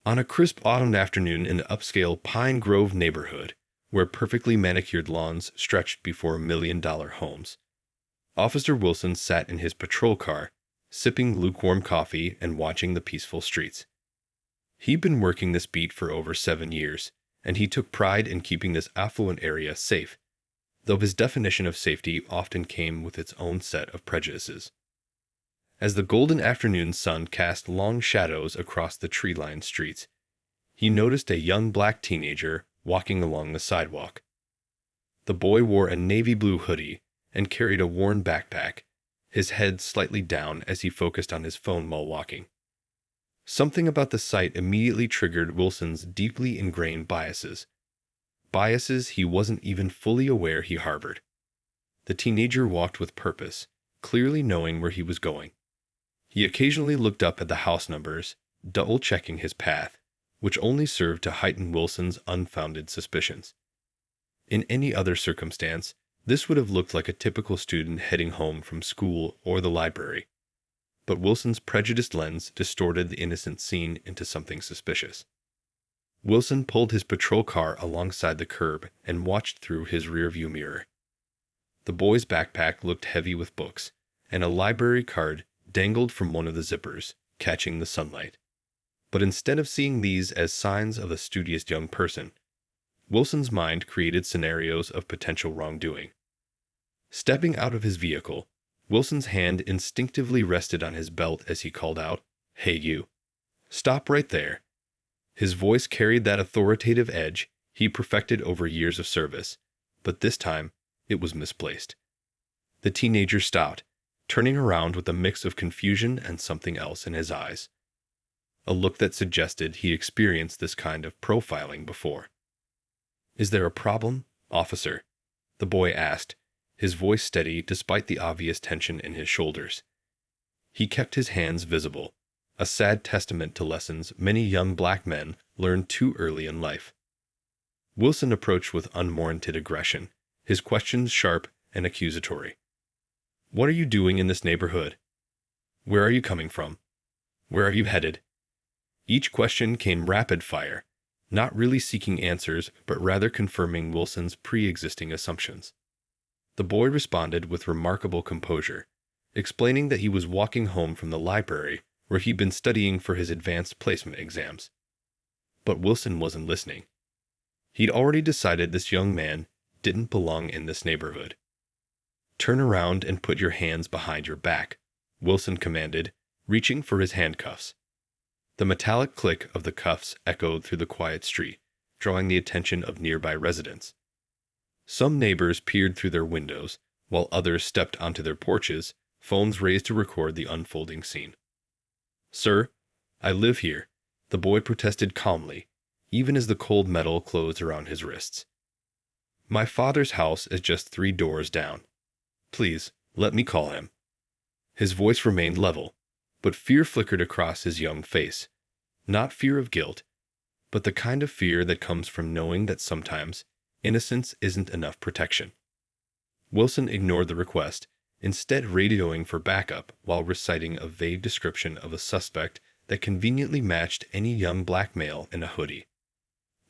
On a crisp autumn afternoon in the upscale Pine Grove neighborhood, where perfectly manicured lawns stretched before $1 million homes, Officer Wilson sat in his patrol car, sipping lukewarm coffee and watching the peaceful streets. He'd been working this beat for over 7 years, and he took pride in keeping this affluent area safe, though his definition of safety often came with its own set of prejudices. As the golden afternoon sun cast long shadows across the tree-lined streets, he noticed a young black teenager walking along the sidewalk. The boy wore a navy blue hoodie and carried a worn backpack, his head slightly down as he focused on his phone while walking. Something about the sight immediately triggered Wilson's deeply ingrained biases he wasn't even fully aware he harbored. The teenager walked with purpose, clearly knowing where he was going. He occasionally looked up at the house numbers, double-checking his path, which only served to heighten Wilson's unfounded suspicions. In any other circumstance, this would have looked like a typical student heading home from school or the library. But Wilson's prejudiced lens distorted the innocent scene into something suspicious. Wilson pulled his patrol car alongside the curb and watched through his rearview mirror. The boy's backpack looked heavy with books, and a library card dangled from one of the zippers, catching the sunlight. But instead of seeing these as signs of a studious young person, Wilson's mind created scenarios of potential wrongdoing. Stepping out of his vehicle, Wilson's hand instinctively rested on his belt as he called out, "Hey you! Stop right there!" His voice carried that authoritative edge he perfected over years of service, but this time it was misplaced. The teenager stopped, turning around with a mix of confusion and something else in his eyes. A look that suggested he experienced this kind of profiling before. "Is there a problem, officer?" the boy asked, his voice steady despite the obvious tension in his shoulders. He kept his hands visible, a sad testament to lessons many young black men learn too early in life. Wilson approached with unwarranted aggression, his questions sharp and accusatory. "What are you doing in this neighborhood? Where are you coming from? Where are you headed?" Each question came rapid fire, not really seeking answers but rather confirming Wilson's pre-existing assumptions. The boy responded with remarkable composure, explaining that he was walking home from the library where he'd been studying for his advanced placement exams. But Wilson wasn't listening. He'd already decided this young man didn't belong in this neighborhood. "Turn around and put your hands behind your back," Wilson commanded, reaching for his handcuffs. The metallic click of the cuffs echoed through the quiet street, drawing the attention of nearby residents. Some neighbors peered through their windows, while others stepped onto their porches, phones raised to record the unfolding scene. "Sir, I live here," the boy protested calmly, even as the cold metal closed around his wrists. "My father's house is just 3 doors down. Please, let me call him." His voice remained level, but fear flickered across his young face. Not fear of guilt, but the kind of fear that comes from knowing that sometimes innocence isn't enough protection. Wilson ignored the request, instead radioing for backup while reciting a vague description of a suspect that conveniently matched any young black male in a hoodie.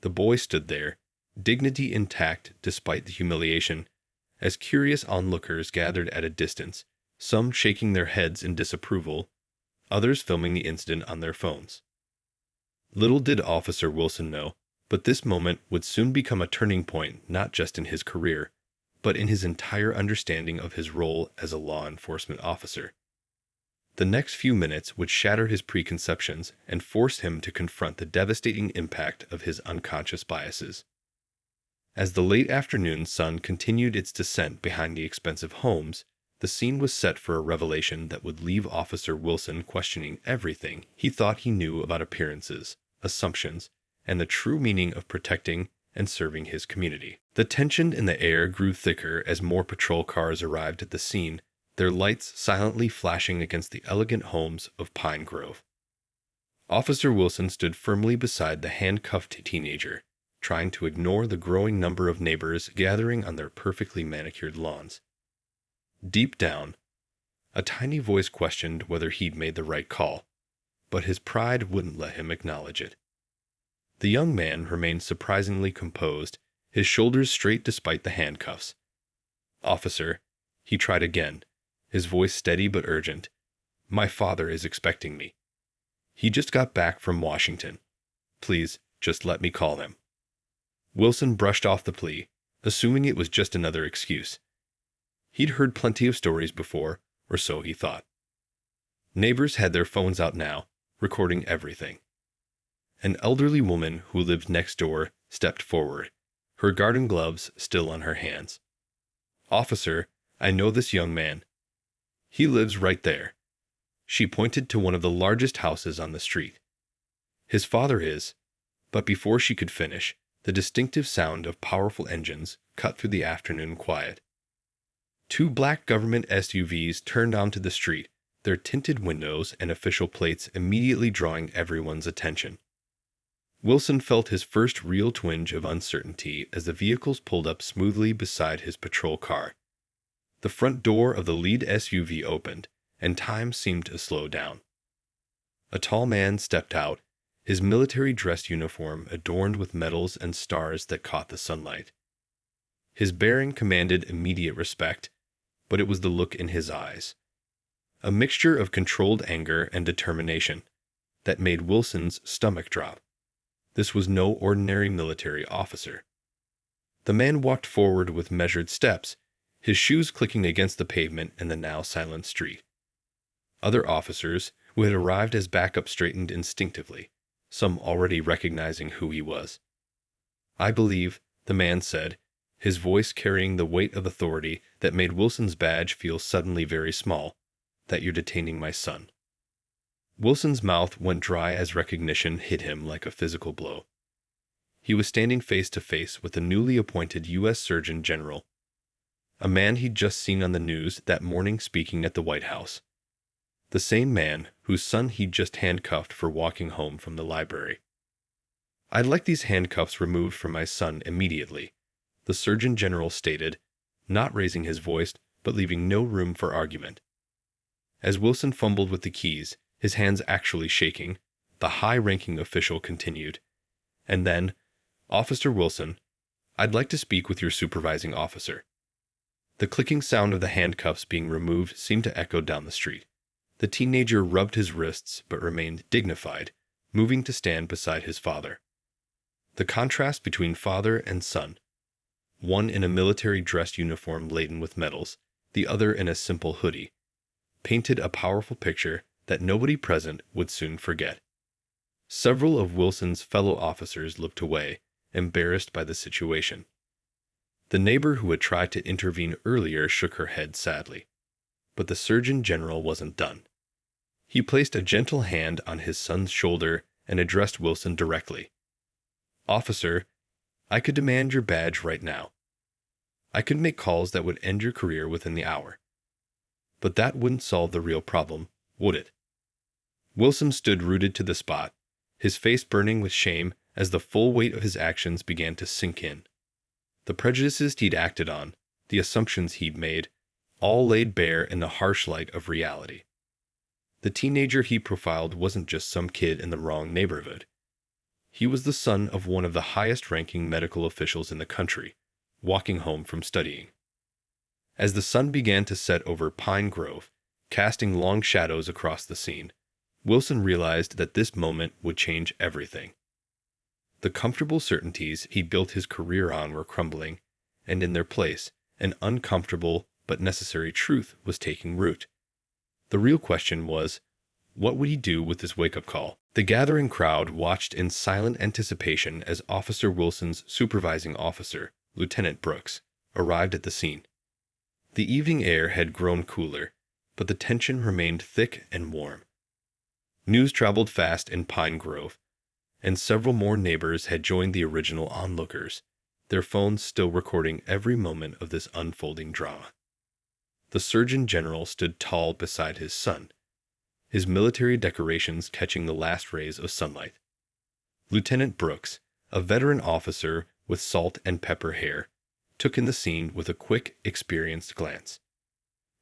The boy stood there, dignity intact despite the humiliation, as curious onlookers gathered at a distance, some shaking their heads in disapproval, others filming the incident on their phones. Little did Officer Wilson know, but this moment would soon become a turning point not just in his career, but in his entire understanding of his role as a law enforcement officer. The next few minutes would shatter his preconceptions and force him to confront the devastating impact of his unconscious biases. As the late afternoon sun continued its descent behind the expensive homes, the scene was set for a revelation that would leave Officer Wilson questioning everything he thought he knew about appearances, assumptions, and the true meaning of protecting and serving his community. The tension in the air grew thicker as more patrol cars arrived at the scene, their lights silently flashing against the elegant homes of Pine Grove. Officer Wilson stood firmly beside the handcuffed teenager, trying to ignore the growing number of neighbors gathering on their perfectly manicured lawns. Deep down, a tiny voice questioned whether he'd made the right call, but his pride wouldn't let him acknowledge it. The young man remained surprisingly composed, his shoulders straight despite the handcuffs. "Officer," he tried again, his voice steady but urgent. "My father is expecting me. He just got back from Washington. Please, just let me call him." Wilson brushed off the plea, assuming it was just another excuse. He'd heard plenty of stories before, or so he thought. Neighbors had their phones out now, recording everything. An elderly woman who lived next door stepped forward, her garden gloves still on her hands. "Officer, I know this young man. He lives right there." She pointed to one of the largest houses on the street. "His father is," but before she could finish, the distinctive sound of powerful engines cut through the afternoon quiet. Two black government SUVs turned onto the street, their tinted windows and official plates immediately drawing everyone's attention. Wilson felt his first real twinge of uncertainty as the vehicles pulled up smoothly beside his patrol car. The front door of the lead SUV opened, and time seemed to slow down. A tall man stepped out, his military dress uniform adorned with medals and stars that caught the sunlight. His bearing commanded immediate respect, but it was the look in his eyes, a mixture of controlled anger and determination, that made Wilson's stomach drop. This was no ordinary military officer. The man walked forward with measured steps, his shoes clicking against the pavement in the now silent street. Other officers, who had arrived as backup, straightened instinctively, some already recognizing who he was. "I believe," the man said, his voice carrying the weight of authority that made Wilson's badge feel suddenly very small, "that you're detaining my son." Wilson's mouth went dry as recognition hit him like a physical blow. He was standing face to face with the newly appointed U.S. Surgeon General, a man he'd just seen on the news that morning speaking at the White House. The same man whose son he'd just handcuffed for walking home from the library. "I'd like these handcuffs removed from my son immediately," the Surgeon General stated, not raising his voice but leaving no room for argument. As Wilson fumbled with the keys, his hands actually shaking, the high-ranking official continued. And then, "Officer Wilson, I'd like to speak with your supervising officer." The clicking sound of the handcuffs being removed seemed to echo down the street. The teenager rubbed his wrists but remained dignified, moving to stand beside his father. The contrast between father and son, one in a military dress uniform laden with medals, the other in a simple hoodie, painted a powerful picture that nobody present would soon forget. Several of Wilson's fellow officers looked away, embarrassed by the situation. The neighbor who had tried to intervene earlier shook her head sadly. But the Surgeon General wasn't done. He placed a gentle hand on his son's shoulder and addressed Wilson directly. "Officer, I could demand your badge right now. I could make calls that would end your career within the hour. But that wouldn't solve the real problem, would it?" Wilson stood rooted to the spot, his face burning with shame as the full weight of his actions began to sink in. The prejudices he'd acted on, the assumptions he'd made, all laid bare in the harsh light of reality. The teenager he profiled wasn't just some kid in the wrong neighborhood. He was the son of one of the highest-ranking medical officials in the country, walking home from studying. As the sun began to set over Pine Grove, casting long shadows across the scene, Wilson realized that this moment would change everything. The comfortable certainties he'd built his career on were crumbling, and in their place, an uncomfortable but necessary truth was taking root. The real question was, what would he do with this wake-up call? The gathering crowd watched in silent anticipation as Officer Wilson's supervising officer, Lieutenant Brooks, arrived at the scene. The evening air had grown cooler, but the tension remained thick and warm. News traveled fast in Pine Grove, and several more neighbors had joined the original onlookers, their phones still recording every moment of this unfolding drama. The Surgeon General stood tall beside his son, his military decorations catching the last rays of sunlight. Lieutenant Brooks, a veteran officer with salt and pepper hair, took in the scene with a quick, experienced glance.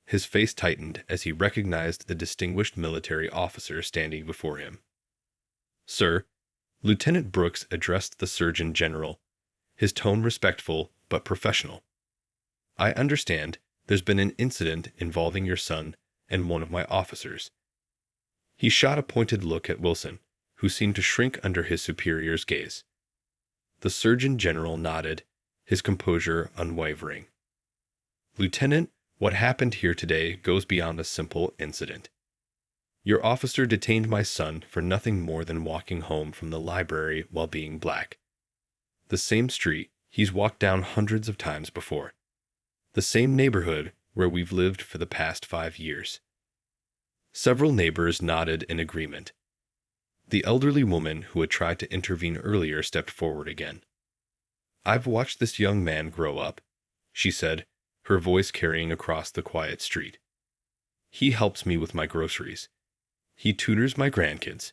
His face tightened as he recognized the distinguished military officer standing before him. "Sir," Lieutenant Brooks addressed the Surgeon General, his tone respectful but professional. I understand there's been an incident involving your son and one of my officers. He shot a pointed look at Wilson, who seemed to shrink under his superior's gaze. The Surgeon General nodded, his composure unwavering. Lieutenant, what happened here today goes beyond a simple incident. Your officer detained my son for nothing more than walking home from the library while being black. The same street he's walked down hundreds of times before. The same neighborhood where we've lived for the past 5 years. Several neighbors nodded in agreement. The elderly woman who had tried to intervene earlier stepped forward again. I've watched this young man grow up, she said, her voice carrying across the quiet street. He helps me with my groceries. He tutors my grandkids.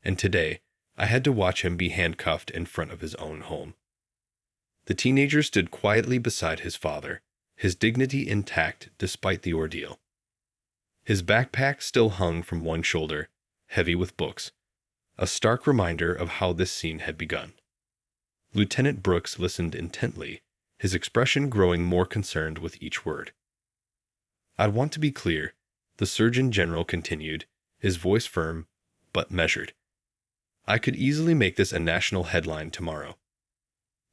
And today, I had to watch him be handcuffed in front of his own home. The teenager stood quietly beside his father, his dignity intact despite the ordeal. His backpack still hung from one shoulder, heavy with books, a stark reminder of how this scene had begun. Lieutenant Brooks listened intently, his expression growing more concerned with each word. I want to be clear, the Surgeon General continued, his voice firm but measured. I could easily make this a national headline tomorrow.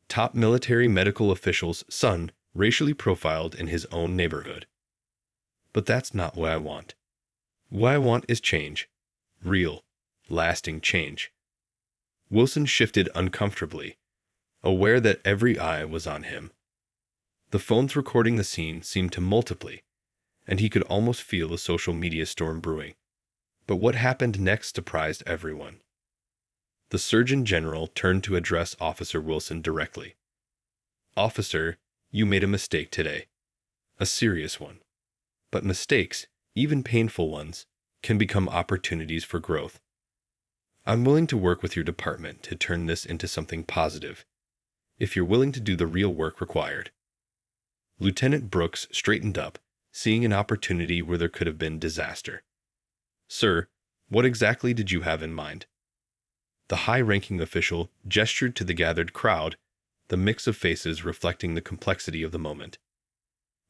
Top military medical official's son racially profiled in his own neighborhood. But that's not what I want. What I want is change. Real, lasting change. Wilson shifted uncomfortably, aware that every eye was on him. The phones recording the scene seemed to multiply, and he could almost feel a social media storm brewing. But what happened next surprised everyone. The Surgeon General turned to address Officer Wilson directly. Officer, you made a mistake today. A serious one. But mistakes, even painful ones, can become opportunities for growth. I'm willing to work with your department to turn this into something positive, if you're willing to do the real work required. Lieutenant Brooks straightened up, seeing an opportunity where there could have been disaster. Sir, what exactly did you have in mind? The high-ranking official gestured to the gathered crowd, the mix of faces reflecting the complexity of the moment.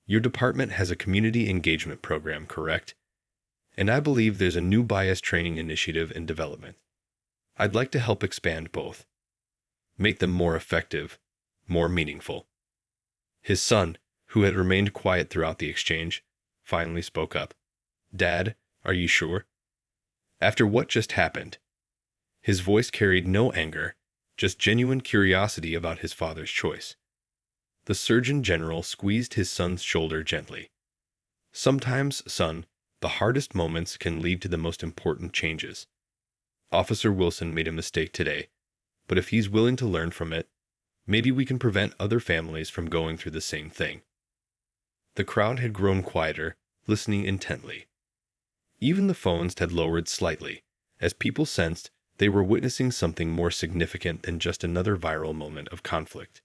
Your department has a community engagement program, correct? And I believe there's a new bias training initiative in development. I'd like to help expand both. Make them more effective, more meaningful. His son, who had remained quiet throughout the exchange, finally spoke up. Dad, are you sure? After what just happened? His voice carried no anger, just genuine curiosity about his father's choice. The Surgeon General squeezed his son's shoulder gently. Sometimes, son, the hardest moments can lead to the most important changes. Officer Wilson made a mistake today, but if he's willing to learn from it, maybe we can prevent other families from going through the same thing. The crowd had grown quieter, listening intently. Even the phones had lowered slightly, as people sensed they were witnessing something more significant than just another viral moment of conflict.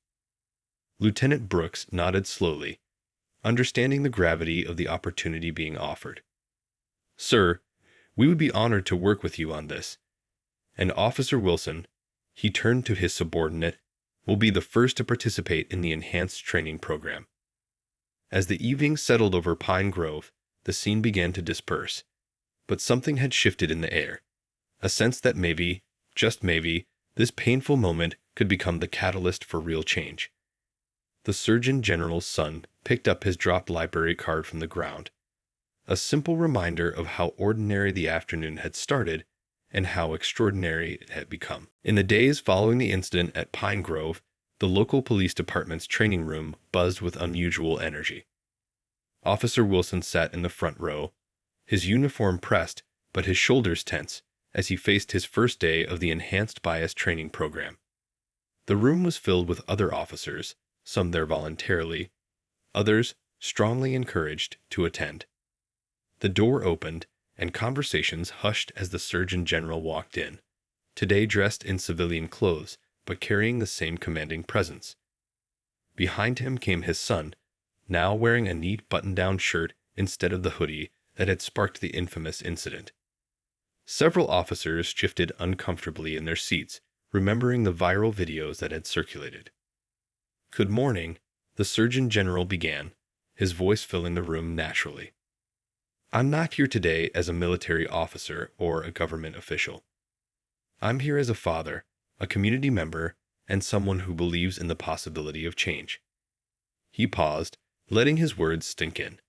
Lieutenant Brooks nodded slowly, understanding the gravity of the opportunity being offered. Sir, we would be honored to work with you on this. And Officer Wilson, he turned to his subordinate, will be the first to participate in the enhanced training program. As the evening settled over Pine Grove, the scene began to disperse. But something had shifted in the air, a sense that maybe, just maybe, this painful moment could become the catalyst for real change. The Surgeon General's son picked up his dropped library card from the ground, a simple reminder of how ordinary the afternoon had started and how extraordinary it had become. In the days following the incident at Pine Grove, the local police department's training room buzzed with unusual energy. Officer Wilson sat in the front row, his uniform pressed but his shoulders tense as he faced his first day of the Enhanced Bias Training Program. The room was filled with other officers, some there voluntarily, others strongly encouraged to attend. The door opened, and conversations hushed as the Surgeon General walked in, today dressed in civilian clothes, but carrying the same commanding presence. Behind him came his son, now wearing a neat button-down shirt instead of the hoodie that had sparked the infamous incident. Several officers shifted uncomfortably in their seats, remembering the viral videos that had circulated. "Good morning," the Surgeon General began, his voice filling the room naturally. "I'm not here today as a military officer or a government official. I'm here as a father, a community member, and someone who believes in the possibility of change." He paused, letting his words sink in.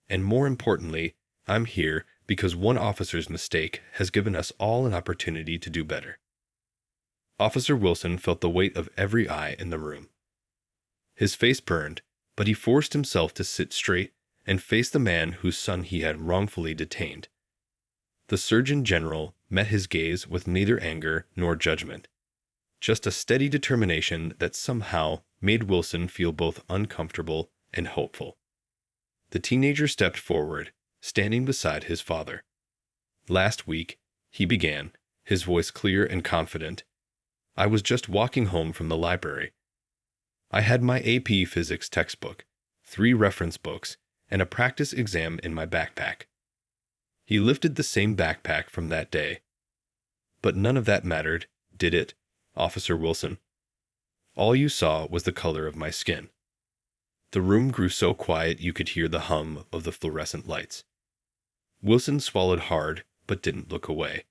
"And more importantly, I'm here because one officer's mistake has given us all an opportunity to do better." Officer Wilson felt the weight of every eye in the room. His face burned, but he forced himself to sit straight and face the man whose son he had wrongfully detained. The Surgeon General met his gaze with neither anger nor judgment, just a steady determination that somehow made Wilson feel both uncomfortable and hopeful. The teenager stepped forward, standing beside his father. "Last week," he began, his voice clear and confident, "I was just walking home from the library. I had my AP Physics textbook, 3 reference books, and a practice exam in my backpack." He lifted the same backpack from that day. "But none of that mattered, did it, Officer Wilson? All you saw was the color of my skin." The room grew so quiet you could hear the hum of the fluorescent lights. Wilson swallowed hard, but didn't look away.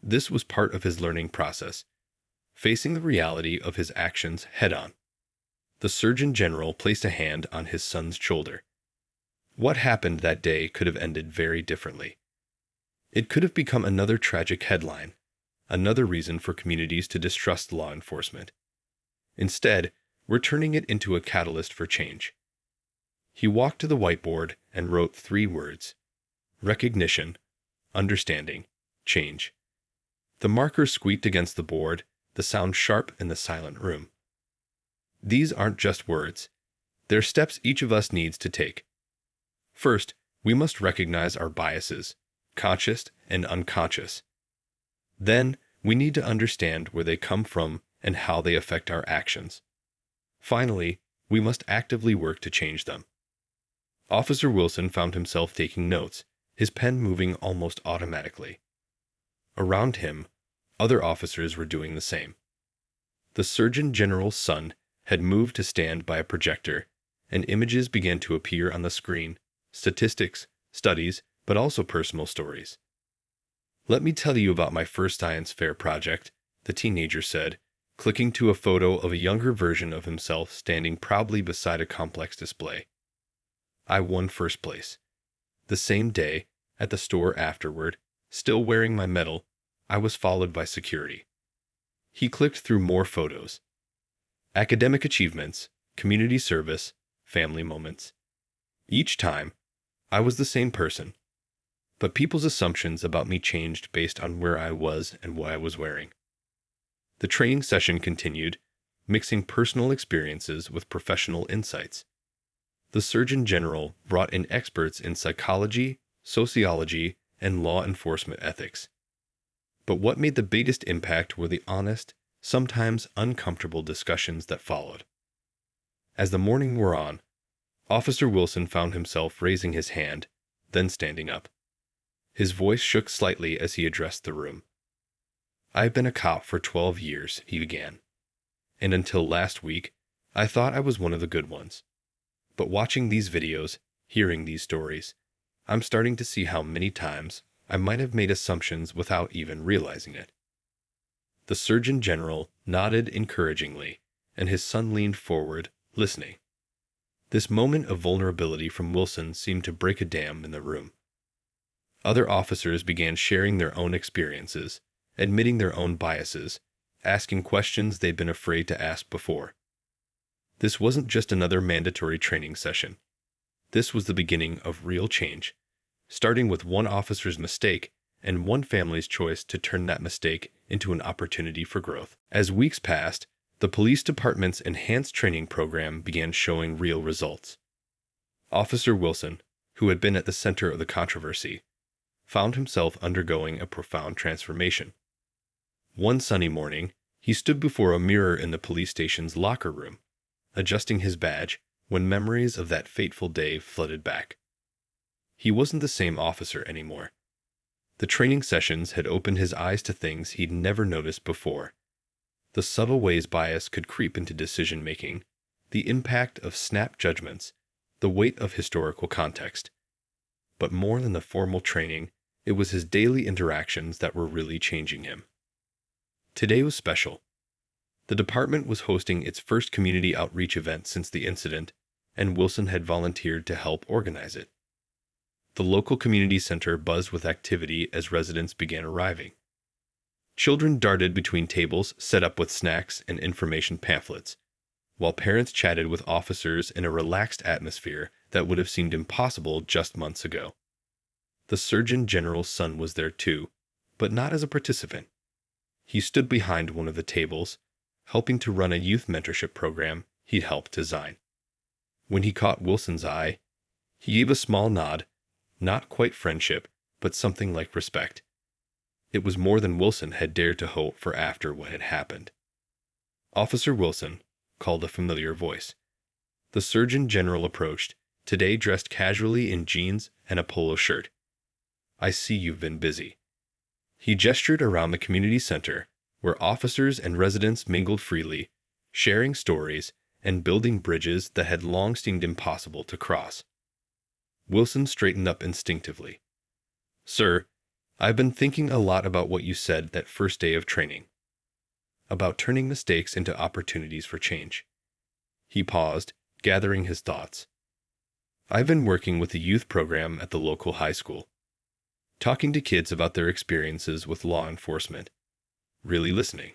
This was part of his learning process, facing the reality of his actions head-on. The Surgeon General placed a hand on his son's shoulder. What happened that day could have ended very differently. It could have become another tragic headline, another reason for communities to distrust law enforcement. Instead, we're turning it into a catalyst for change. He walked to the whiteboard and wrote 3 words: recognition, understanding, change. The marker squeaked against the board, the sound sharp in the silent room. These aren't just words. They're steps each of us needs to take. First, we must recognize our biases, conscious and unconscious. Then, we need to understand where they come from and how they affect our actions. Finally, we must actively work to change them. Officer Wilson found himself taking notes, his pen moving almost automatically. Around him, other officers were doing the same. The Surgeon General's son had moved to stand by a projector, and images began to appear on the screen, statistics, studies, but also personal stories. "Let me tell you about my first science fair project," the teenager said, clicking to a photo of a younger version of himself standing proudly beside a complex display. "I won first place. The same day, at the store afterward, still wearing my medal, I was followed by security." He clicked through more photos. Academic achievements, community service, family moments. Each time, I was the same person. But people's assumptions about me changed based on where I was and what I was wearing. The training session continued, mixing personal experiences with professional insights. The Surgeon General brought in experts in psychology, sociology, and law enforcement ethics. But what made the biggest impact were the honest, sometimes uncomfortable discussions that followed. As the morning wore on, Officer Wilson found himself raising his hand, then standing up. His voice shook slightly as he addressed the room. "I've been a cop for 12 years, he began. "And until last week, I thought I was one of the good ones. But watching these videos, hearing these stories, I'm starting to see how many times I might have made assumptions without even realizing it." The Surgeon General nodded encouragingly, and his son leaned forward, listening. This moment of vulnerability from Wilson seemed to break a dam in the room. Other officers began sharing their own experiences, admitting their own biases, asking questions they'd been afraid to ask before. This wasn't just another mandatory training session. This was the beginning of real change, starting with one officer's mistake and one family's choice to turn that mistake into an opportunity for growth. As weeks passed, the police department's enhanced training program began showing real results. Officer Wilson, who had been at the center of the controversy, found himself undergoing a profound transformation. One sunny morning, he stood before a mirror in the police station's locker room, adjusting his badge when memories of that fateful day flooded back. He wasn't the same officer anymore. The training sessions had opened his eyes to things he'd never noticed before, the subtle ways bias could creep into decision-making, the impact of snap judgments, the weight of historical context. But more than the formal training, it was his daily interactions that were really changing him. Today was special. The department was hosting its first community outreach event since the incident, and Wilson had volunteered to help organize it. The local community center buzzed with activity as residents began arriving. Children darted between tables set up with snacks and information pamphlets, while parents chatted with officers in a relaxed atmosphere that would have seemed impossible just months ago. The Surgeon General's son was there too, but not as a participant. He stood behind one of the tables, helping to run a youth mentorship program he'd helped design. When he caught Wilson's eye, he gave a small nod, not quite friendship, but something like respect. It was more than Wilson had dared to hope for after what had happened. "Officer Wilson," called a familiar voice. The Surgeon General approached, today dressed casually in jeans and a polo shirt. "I see you've been busy." He gestured around the community center, where officers and residents mingled freely, sharing stories and building bridges that had long seemed impossible to cross. Wilson straightened up instinctively. "Sir, I've been thinking a lot about what you said that first day of training. About turning mistakes into opportunities for change." He paused, gathering his thoughts. "I've been working with the youth program at the local high school, talking to kids about their experiences with law enforcement, really listening."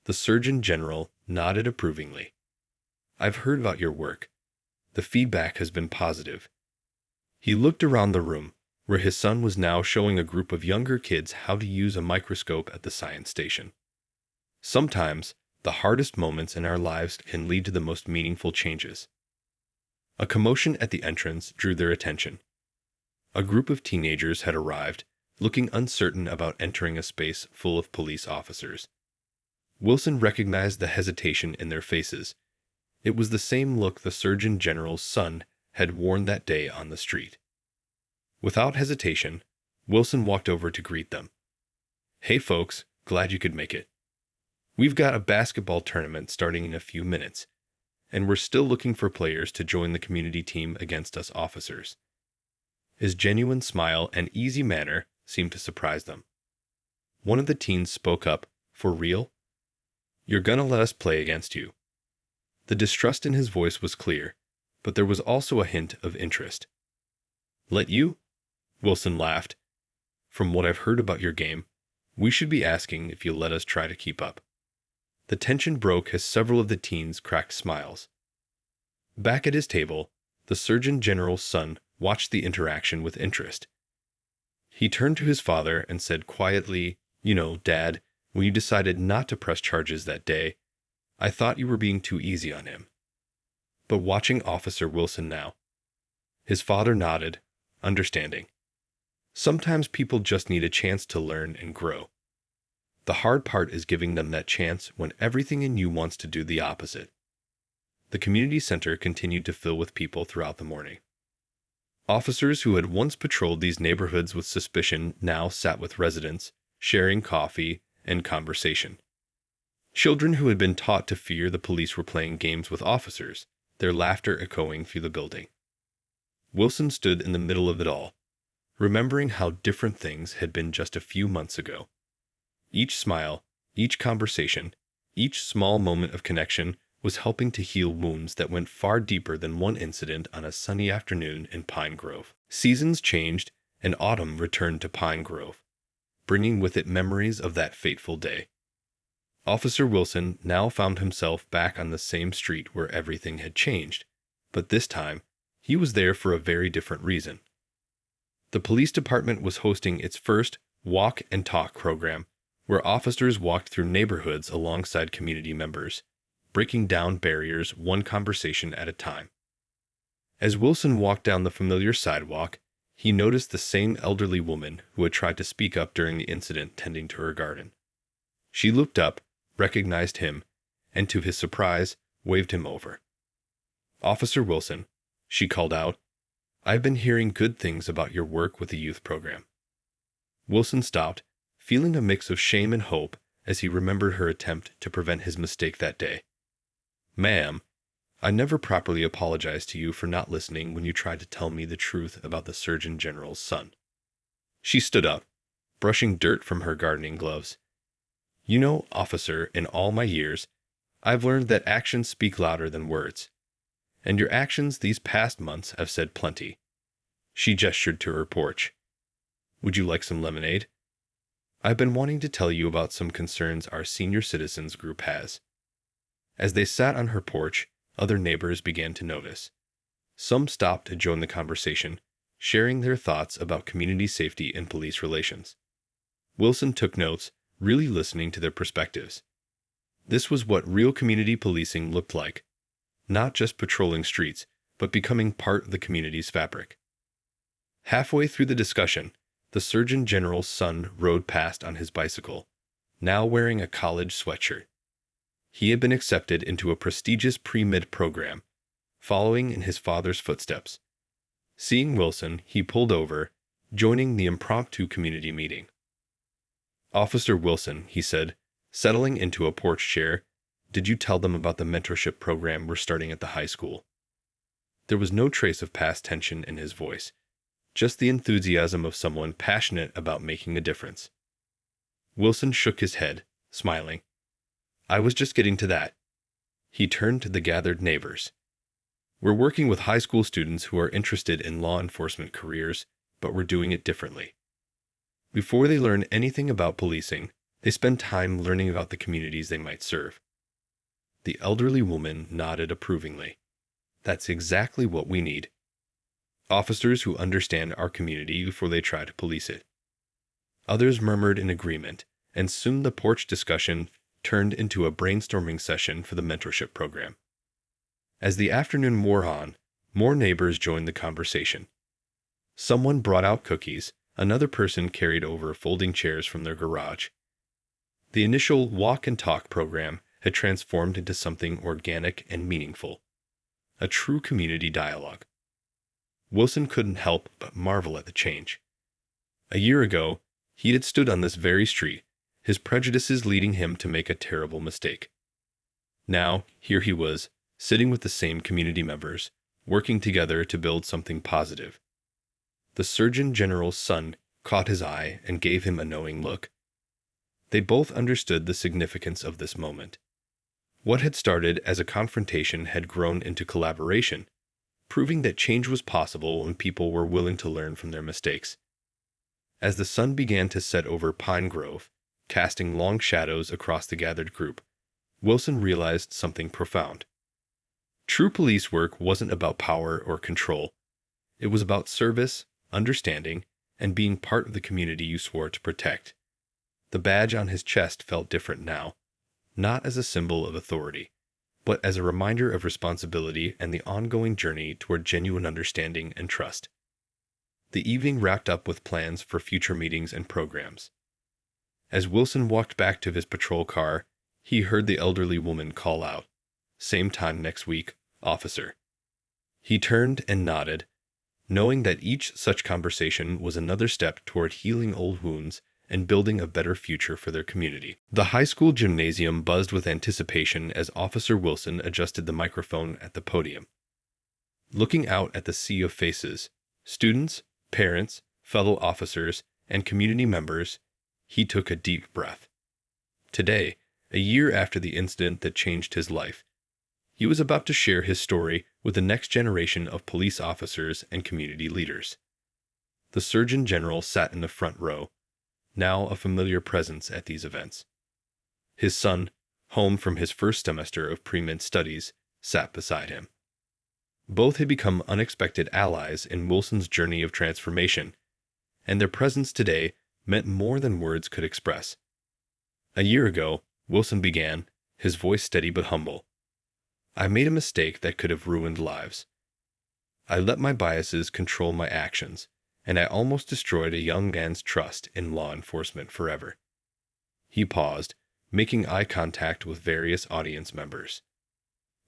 The Surgeon General nodded approvingly. "I've heard about your work. The feedback has been positive." He looked around the room, where his son was now showing a group of younger kids how to use a microscope at the science station. Sometimes, the hardest moments in our lives can lead to the most meaningful changes. A commotion at the entrance drew their attention. A group of teenagers had arrived, looking uncertain about entering a space full of police officers. Wilson recognized the hesitation in their faces. It was the same look the Surgeon General's son had worn that day on the street. Without hesitation, Wilson walked over to greet them. "Hey folks, glad you could make it. We've got a basketball tournament starting in a few minutes, and we're still looking for players to join the community team against us officers." His genuine smile and easy manner seemed to surprise them. One of the teens spoke up, "For real? You're gonna let us play against you?" The distrust in his voice was clear, but there was also a hint of interest. "Let you?" Wilson laughed. "From what I've heard about your game, we should be asking if you'll let us try to keep up." The tension broke as several of the teens cracked smiles. Back at his table, the Surgeon General's son watched the interaction with interest. He turned to his father and said quietly, "You know, Dad, when you decided not to press charges that day, I thought you were being too easy on him." But watching Officer Wilson now, his father nodded, understanding. Sometimes people just need a chance to learn and grow. The hard part is giving them that chance when everything in you wants to do the opposite. The community center continued to fill with people throughout the morning. Officers who had once patrolled these neighborhoods with suspicion now sat with residents, sharing coffee and conversation. Children who had been taught to fear the police were playing games with officers, their laughter echoing through the building. Wilson stood in the middle of it all, remembering how different things had been just a few months ago. Each smile, each conversation, each small moment of connection was helping to heal wounds that went far deeper than one incident on a sunny afternoon in Pine Grove. Seasons changed, and autumn returned to Pine Grove, bringing with it memories of that fateful day. Officer Wilson now found himself back on the same street where everything had changed, but this time, he was there for a very different reason. The police department was hosting its first Walk and Talk program, where officers walked through neighborhoods alongside community members, breaking down barriers one conversation at a time. As Wilson walked down the familiar sidewalk, he noticed the same elderly woman who had tried to speak up during the incident tending to her garden. She looked up, recognized him, and to his surprise, waved him over. "Officer Wilson," she called out, "I've been hearing good things about your work with the youth program." Wilson stopped, feeling a mix of shame and hope as he remembered her attempt to prevent his mistake that day. "Ma'am, I never properly apologized to you for not listening when you tried to tell me the truth about the Surgeon General's son." She stood up, brushing dirt from her gardening gloves. "You know, officer, in all my years, I've learned that actions speak louder than words. And your actions these past months have said plenty." She gestured to her porch. "Would you like some lemonade? I've been wanting to tell you about some concerns our senior citizens group has." As they sat on her porch, other neighbors began to notice. Some stopped to join the conversation, sharing their thoughts about community safety and police relations. Wilson took notes, really listening to their perspectives. This was what real community policing looked like. Not just patrolling streets, but becoming part of the community's fabric. Halfway through the discussion, the Surgeon General's son rode past on his bicycle, now wearing a college sweatshirt. He had been accepted into a prestigious pre-med program, following in his father's footsteps. Seeing Wilson, he pulled over, joining the impromptu community meeting. "Officer Wilson," he said, settling into a porch chair, "did you tell them about the mentorship program we're starting at the high school?" There was no trace of past tension in his voice, just the enthusiasm of someone passionate about making a difference. Wilson shook his head, smiling. "I was just getting to that." He turned to the gathered neighbors. "We're working with high school students who are interested in law enforcement careers, but we're doing it differently. Before they learn anything about policing, they spend time learning about the communities they might serve." The elderly woman nodded approvingly. "That's exactly what we need. Officers who understand our community before they try to police it." Others murmured in agreement, and soon the porch discussion turned into a brainstorming session for the mentorship program. As the afternoon wore on, more neighbors joined the conversation. Someone brought out cookies, another person carried over folding chairs from their garage. The initial walk and talk program had transformed into something organic and meaningful, a true community dialogue. Wilson couldn't help but marvel at the change. A year ago, he had stood on this very street, his prejudices leading him to make a terrible mistake. Now, here he was, sitting with the same community members, working together to build something positive. The Surgeon General's son caught his eye and gave him a knowing look. They both understood the significance of this moment. What had started as a confrontation had grown into collaboration, proving that change was possible when people were willing to learn from their mistakes. As the sun began to set over Pine Grove, casting long shadows across the gathered group, Wilson realized something profound. True police work wasn't about power or control. It was about service, understanding, and being part of the community you swore to protect. The badge on his chest felt different now, not as a symbol of authority, but as a reminder of responsibility and the ongoing journey toward genuine understanding and trust. The evening wrapped up with plans for future meetings and programs. As Wilson walked back to his patrol car, he heard the elderly woman call out, "Same time next week, officer." He turned and nodded, knowing that each such conversation was another step toward healing old wounds and building a better future for their community. The high school gymnasium buzzed with anticipation as Officer Wilson adjusted the microphone at the podium. Looking out at the sea of faces, students, parents, fellow officers, and community members, he took a deep breath. Today, a year after the incident that changed his life, he was about to share his story with the next generation of police officers and community leaders. The Surgeon General sat in the front row, now a familiar presence at these events. His son, home from his first semester of pre-med studies, sat beside him. Both had become unexpected allies in Wilson's journey of transformation, and their presence today meant more than words could express. A year ago, Wilson began, his voice steady but humble. "I made a mistake that could have ruined lives. I let my biases control my actions, and I almost destroyed a young man's trust in law enforcement forever." He paused, making eye contact with various audience members.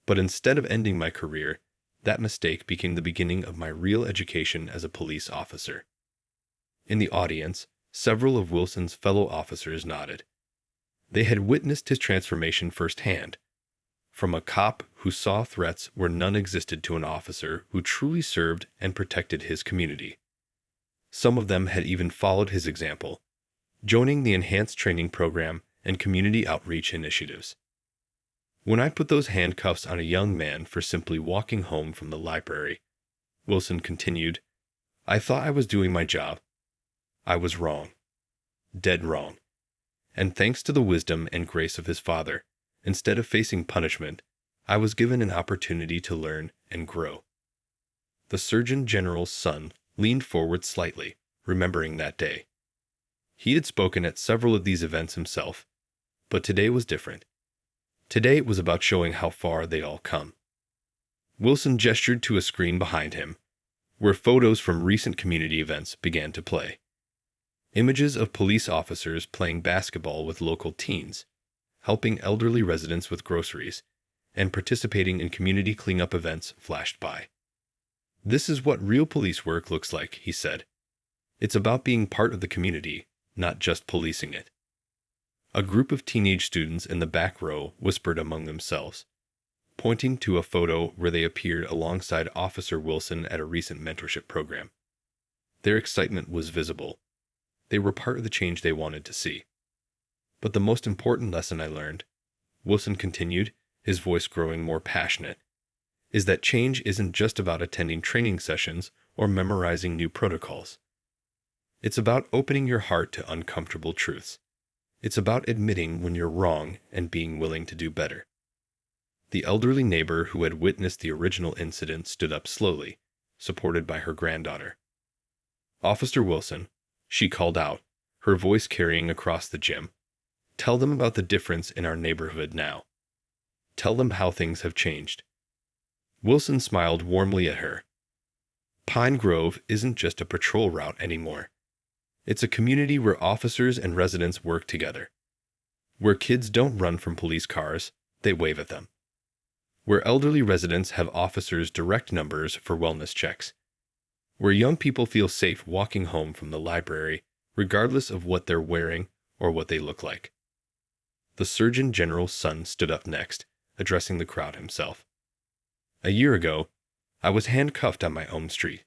"But instead of ending my career, that mistake became the beginning of my real education as a police officer." In the audience, several of Wilson's fellow officers nodded. They had witnessed his transformation firsthand, from a cop who saw threats where none existed to an officer who truly served and protected his community. Some of them had even followed his example, joining the enhanced training program and community outreach initiatives. When I put those handcuffs on a young man for simply walking home from the library, Wilson continued, I thought I was doing my job. I was wrong. Dead wrong. And thanks to the wisdom and grace of his father, instead of facing punishment, I was given an opportunity to learn and grow. The Surgeon General's son leaned forward slightly, remembering that day. He had spoken at several of these events himself, but today was different. Today it was about showing how far they'd all come. Wilson gestured to a screen behind him, where photos from recent community events began to play. Images of police officers playing basketball with local teens, helping elderly residents with groceries, and participating in community cleanup events flashed by. This is what real police work looks like, he said. It's about being part of the community, not just policing it. A group of teenage students in the back row whispered among themselves, pointing to a photo where they appeared alongside Officer Wilson at a recent mentorship program. Their excitement was visible. They were part of the change they wanted to see. But the most important lesson I learned, Wilson continued, his voice growing more passionate, is that change isn't just about attending training sessions or memorizing new protocols. It's about opening your heart to uncomfortable truths. It's about admitting when you're wrong and being willing to do better. The elderly neighbor who had witnessed the original incident stood up slowly, supported by her granddaughter. Officer Wilson, she called out, her voice carrying across the gym. Tell them about the difference in our neighborhood now. Tell them how things have changed. Wilson smiled warmly at her. Pine Grove isn't just a patrol route anymore. It's a community where officers and residents work together. Where kids don't run from police cars, they wave at them. Where elderly residents have officers' direct numbers for wellness checks. Where young people feel safe walking home from the library, regardless of what they're wearing or what they look like. The Surgeon General's son stood up next, addressing the crowd himself. A year ago, I was handcuffed on my own street.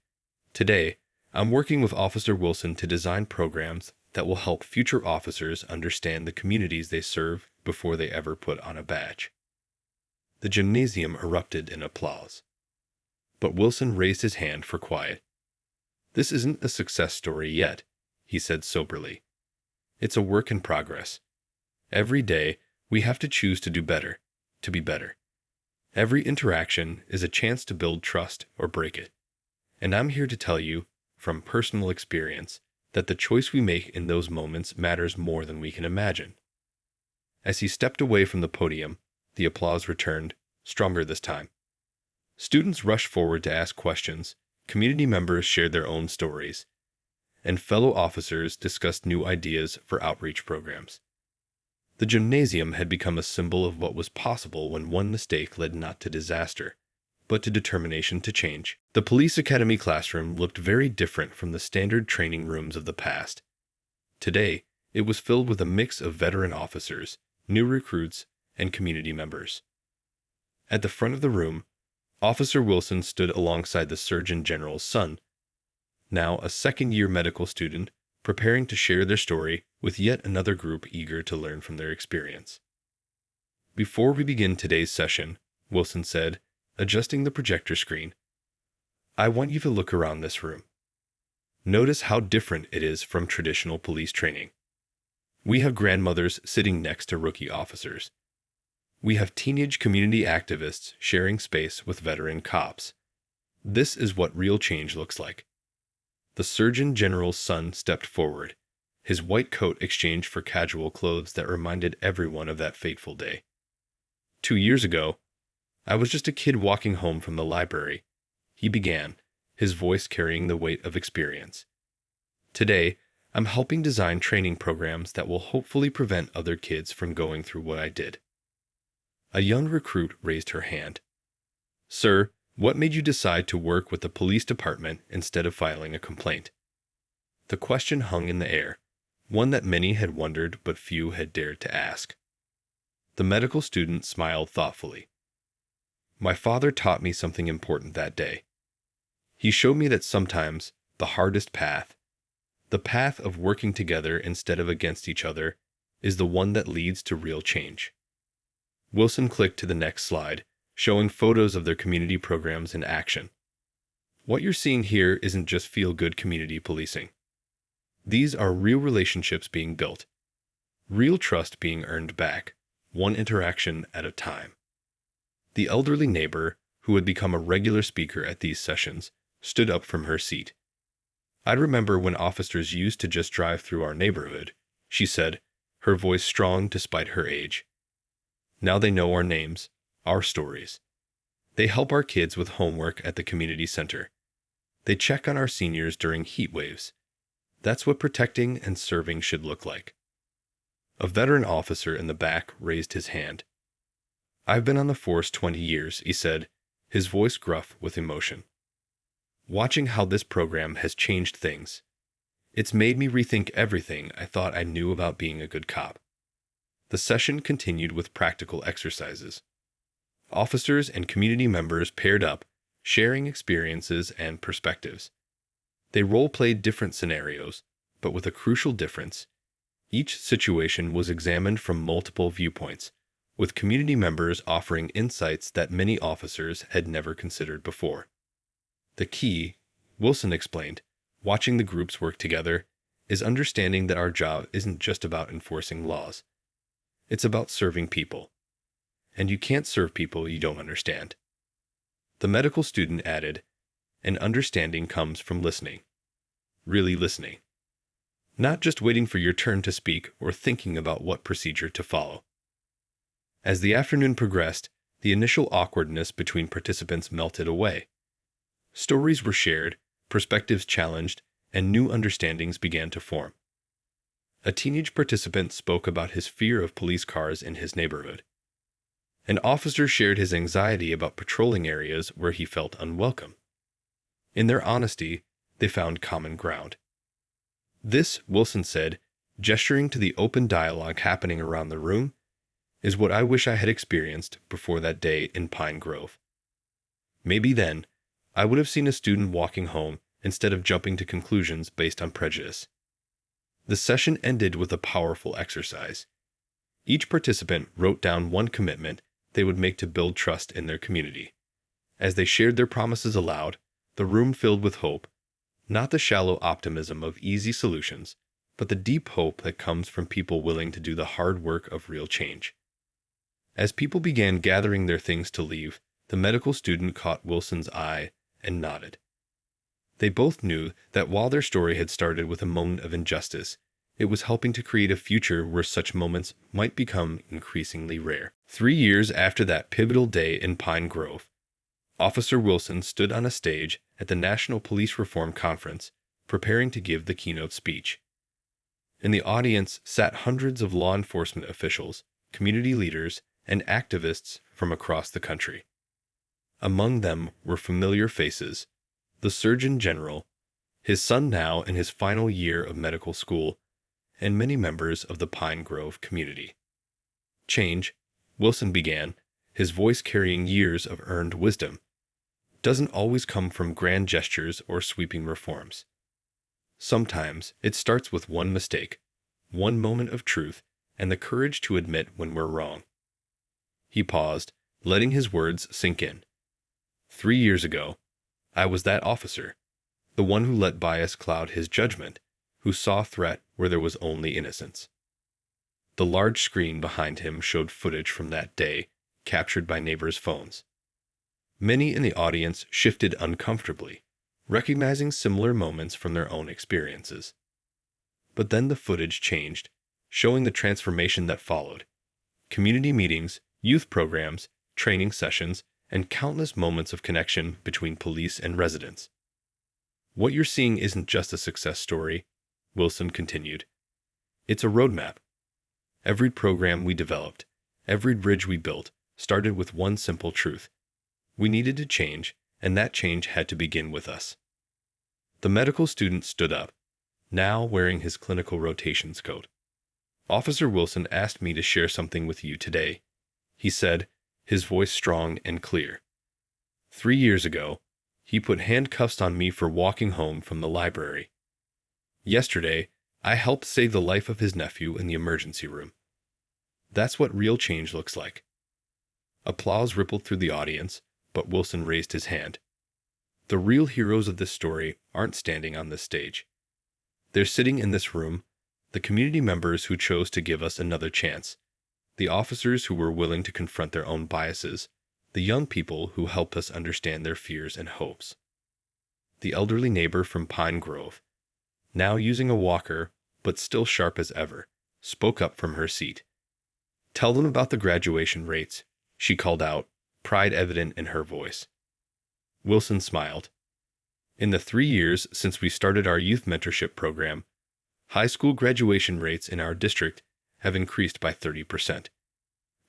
Today, I'm working with Officer Wilson to design programs that will help future officers understand the communities they serve before they ever put on a badge. The gymnasium erupted in applause. But Wilson raised his hand for quiet. This isn't a success story yet, he said soberly. It's a work in progress. Every day, we have to choose to do better, to be better. Every interaction is a chance to build trust or break it. And I'm here to tell you, from personal experience, that the choice we make in those moments matters more than we can imagine. As he stepped away from the podium, the applause returned, stronger this time. Students rushed forward to ask questions, community members shared their own stories, and fellow officers discussed new ideas for outreach programs. The gymnasium had become a symbol of what was possible when one mistake led not to disaster, but to determination to change. The police academy classroom looked very different from the standard training rooms of the past. Today, it was filled with a mix of veteran officers, new recruits, and community members. At the front of the room, Officer Wilson stood alongside the Surgeon General's son, now a second-year medical student, preparing to share their story with yet another group eager to learn from their experience. Before we begin today's session, Wilson said, adjusting the projector screen, I want you to look around this room. Notice how different it is from traditional police training. We have grandmothers sitting next to rookie officers. We have teenage community activists sharing space with veteran cops. This is what real change looks like. The Surgeon General's son stepped forward, his white coat exchanged for casual clothes that reminded everyone of that fateful day. 2 years ago, I was just a kid walking home from the library, he began, his voice carrying the weight of experience. Today, I'm helping design training programs that will hopefully prevent other kids from going through what I did. A young recruit raised her hand. Sir, what made you decide to work with the police department instead of filing a complaint? The question hung in the air, one that many had wondered but few had dared to ask. The medical student smiled thoughtfully. My father taught me something important that day. He showed me that sometimes the hardest path, the path of working together instead of against each other, is the one that leads to real change. Wilson clicked to the next slide, showing photos of their community programs in action. What you're seeing here isn't just feel-good community policing. These are real relationships being built, real trust being earned back, one interaction at a time. The elderly neighbor, who had become a regular speaker at these sessions, stood up from her seat. I remember when officers used to just drive through our neighborhood, she said, her voice strong despite her age. Now they know our names, our stories. They help our kids with homework at the community center. They check on our seniors during heat waves. That's what protecting and serving should look like. A veteran officer in the back raised his hand. I've been on the force 20 years, he said, his voice gruff with emotion. Watching how this program has changed things. It's made me rethink everything I thought I knew about being a good cop. The session continued with practical exercises. Officers and community members paired up, sharing experiences and perspectives. They role-played different scenarios, but with a crucial difference. Each situation was examined from multiple viewpoints, with community members offering insights that many officers had never considered before. The key, Wilson explained, watching the groups work together, is understanding that our job isn't just about enforcing laws. It's about serving people. And you can't serve people you don't understand. The medical student added, and understanding comes from listening. Really listening. Not just waiting for your turn to speak or thinking about what procedure to follow. As the afternoon progressed, the initial awkwardness between participants melted away. Stories were shared, perspectives challenged, and new understandings began to form. A teenage participant spoke about his fear of police cars in his neighborhood. An officer shared his anxiety about patrolling areas where he felt unwelcome. In their honesty, they found common ground. This, Wilson said, gesturing to the open dialogue happening around the room, is what I wish I had experienced before that day in Pine Grove. Maybe then, I would have seen a student walking home instead of jumping to conclusions based on prejudice. The session ended with a powerful exercise. Each participant wrote down one commitment they would make to build trust in their community. As they shared their promises aloud, the room filled with hope, not the shallow optimism of easy solutions, but the deep hope that comes from people willing to do the hard work of real change. As people began gathering their things to leave, the medical student caught Wilson's eye and nodded. They both knew that while their story had started with a moment of injustice, it was helping to create a future where such moments might become increasingly rare. 3 years after that pivotal day in Pine Grove, Officer Wilson stood on a stage at the National Police Reform Conference, preparing to give the keynote speech. In the audience sat hundreds of law enforcement officials, community leaders, and activists from across the country. Among them were familiar faces: the Surgeon General, his son now in his final year of medical school, and many members of the Pine Grove community. Change, Wilson began, his voice carrying years of earned wisdom, doesn't always come from grand gestures or sweeping reforms. Sometimes it starts with one mistake, one moment of truth, and the courage to admit when we're wrong. He paused, letting his words sink in. 3 years ago, I was that officer, the one who let bias cloud his judgment, who saw threat where there was only innocence. The large screen behind him showed footage from that day, captured by neighbors' phones. Many in the audience shifted uncomfortably, recognizing similar moments from their own experiences. But then the footage changed, showing the transformation that followed. Community meetings, youth programs, training sessions, and countless moments of connection between police and residents. What you're seeing isn't just a success story, Wilson continued. It's a roadmap. Every program we developed, every bridge we built, started with one simple truth. We needed to change, and that change had to begin with us. The medical student stood up, now wearing his clinical rotations coat. Officer Wilson asked me to share something with you today, he said, his voice strong and clear. 3 years ago, he put handcuffs on me for walking home from the library. Yesterday, I helped save the life of his nephew in the emergency room. That's what real change looks like. Applause rippled through the audience, but Wilson raised his hand. The real heroes of this story aren't standing on this stage. They're sitting in this room, the community members who chose to give us another chance, the officers who were willing to confront their own biases, the young people who helped us understand their fears and hopes. The elderly neighbor from Pine Grove, now using a walker but still sharp as ever, spoke up from her seat. "Tell them about the graduation rates," she called out, pride evident in her voice. Wilson smiled. "In the 3 years since we started our youth mentorship program, high school graduation rates in our district have increased by 30%.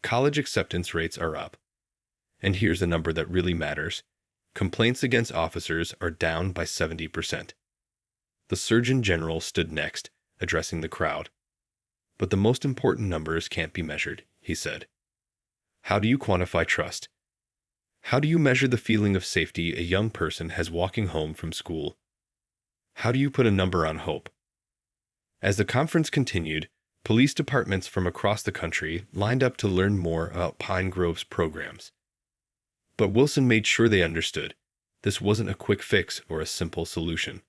College acceptance rates are up. And here's a number that really matters. Complaints against officers are down by 70%. The Surgeon General stood next, addressing the crowd. "But the most important numbers can't be measured," he said. "How do you quantify trust? How do you measure the feeling of safety a young person has walking home from school? How do you put a number on hope?" As the conference continued, police departments from across the country lined up to learn more about Pine Grove's programs. But Wilson made sure they understood this wasn't a quick fix or a simple solution.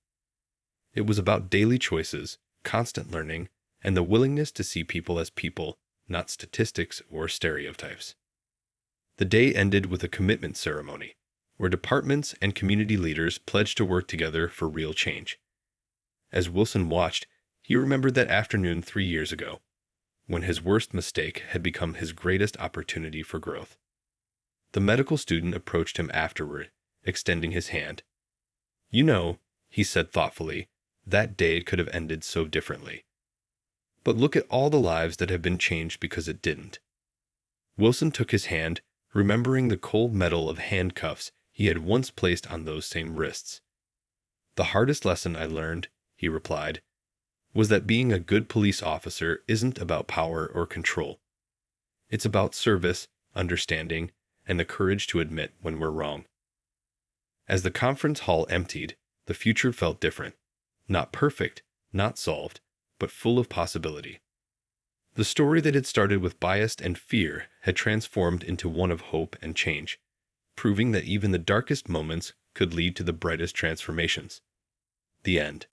It was about daily choices, constant learning, and the willingness to see people as people, not statistics or stereotypes. The day ended with a commitment ceremony, where departments and community leaders pledged to work together for real change. As Wilson watched, he remembered that afternoon 3 years ago, when his worst mistake had become his greatest opportunity for growth. The medical student approached him afterward, extending his hand. "You know," he said thoughtfully, "that day could have ended so differently. But look at all the lives that have been changed because it didn't." Wilson took his hand, remembering the cold metal of handcuffs he had once placed on those same wrists. "The hardest lesson I learned," he replied, "was that being a good police officer isn't about power or control. It's about service, understanding, and the courage to admit when we're wrong." As the conference hall emptied, the future felt different. Not perfect, not solved, but full of possibility. The story that had started with bias and fear had transformed into one of hope and change, proving that even the darkest moments could lead to the brightest transformations. The end.